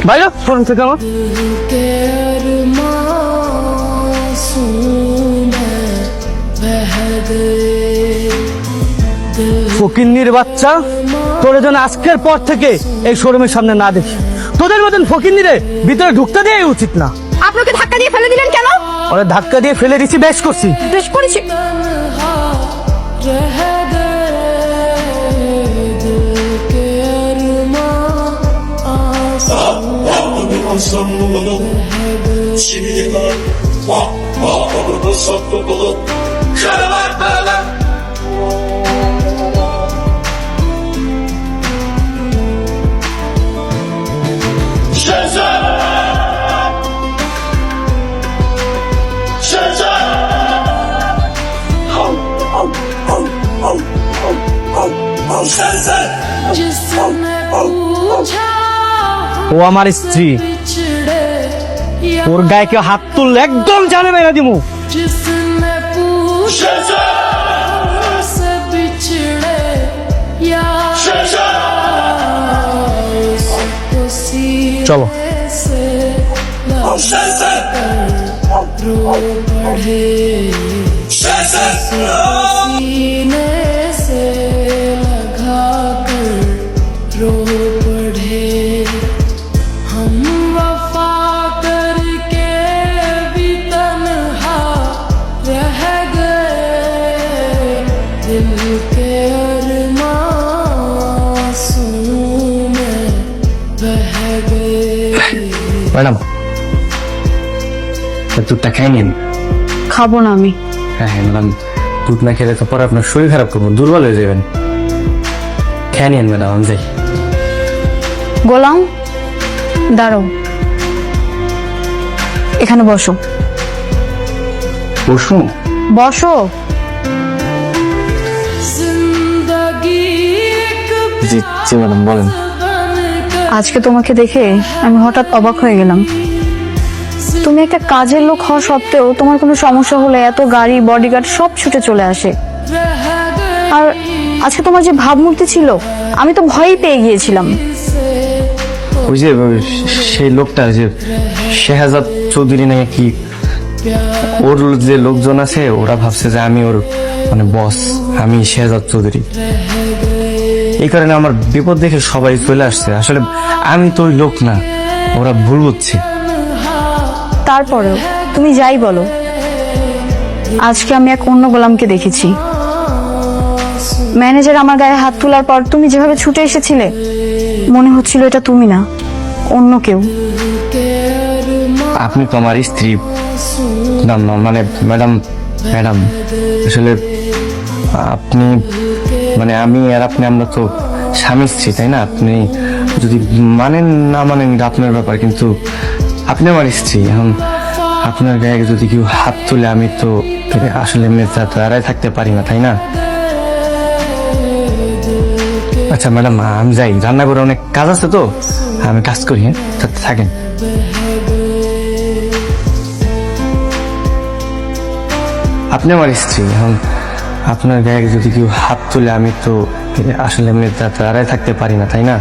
ভাইয়া ফোন থেকে আমার ফকিন্নির বাচ্চা, তোর যেন আজকের পর থেকে এই শোরুমের সামনে না দেখি। তোদের মতন ফকিন্নিরে ভিতরে ঢুকতে দেওয়াই উচিত না। আপনাকে ধাক্কা দিয়ে ফেলে দিলেন কেন? ওরা ধাক্কা দিয়ে ফেলে দিছি, বেশ করছি। বেশ করেছি। ও আমার স্ত্রী, ওর গায়ে কেউ হাত তুললে একদম জানে মেরা দিমু। চলো। ম্যাডাম, দুধটা খাই নিন। খাবো না আমি। হ্যাঁ হ্যাঁ ম্যাডাম, দুধ না খেলে তো পরে আপনার শরীর খারাপ করবো, দুর্বল হয়ে যাবেন। খেয়ে নিন ম্যাডাম, আমি যাই। গোলাম, দাঁড়াও, এখানে বসো। বসুন। বসো। জি জি ম্যাডাম, বলেন। আজকে তোমাকে দেখে আমি হঠাৎ অবাক হয়ে গেলাম। তুমি একটা কাজের লোক হওয়া সত্ত্বেও তোমার কোনো সমস্যা হলে এত গাড়ি, বডিগার্ড সব ছুটে চলে আসে। আর আজকে তোমার যে ভাবমূর্তি ছিল, আমি তো ভয়ই পেয়ে গিয়েছিলাম। ওই যে সেই লোকটা, যে শেহাজাদ চৌধুরী নাকি কি, ওর যে লোকজন আছে ওরা ভাবছে যে আমি ওর মানে বস, আমি শেহাজাদ চৌধুরী। এই কারণে আমার বিপদ দেখে সবাই চলে আসছে। আসলে আমি তো ওই লোক না, ওরা ভুল বুঝছে। তারপরেও তুমি যাই বলো, আজকে আমি এক অন্য গোলামকে দেখেছি। ম্যানেজার আমার গায়ে হাত তোলার পর তুমি যেভাবে ছুটে এসেছিলে, মনে হচ্ছিল এটা তুমি না, অন্য কেউ। আপনি তো আমার স্ত্রী। না না, মানে ম্যাডাম, ম্যাডাম আসলে আপনি মানে আমি আর আপনি, আমরা তো স্বামী স্ত্রী, তাই না? আপনি যদি মানেন না মানেন এটা আপনার ব্যাপার, কিন্তু আপনি আমার স্ত্রী। এখন আপনার গায়ে যদি কেউ হাত তুলে আমি তো আসলে দাঁড়ায় থাকতে পারি না, তাই না? আচ্ছা ম্যাডাম, আমি যাই, রান্না করে অনেক কাজ আছে তো, আমি কাজ করি। হ্যাঁ, থাকেন। আপনি আমার স্ত্রী, এখন আপনার গায়ে যদি কেউ হাত তুলে আমি তো আসলে দাঁড়ায় থাকতে পারি না, তাই না?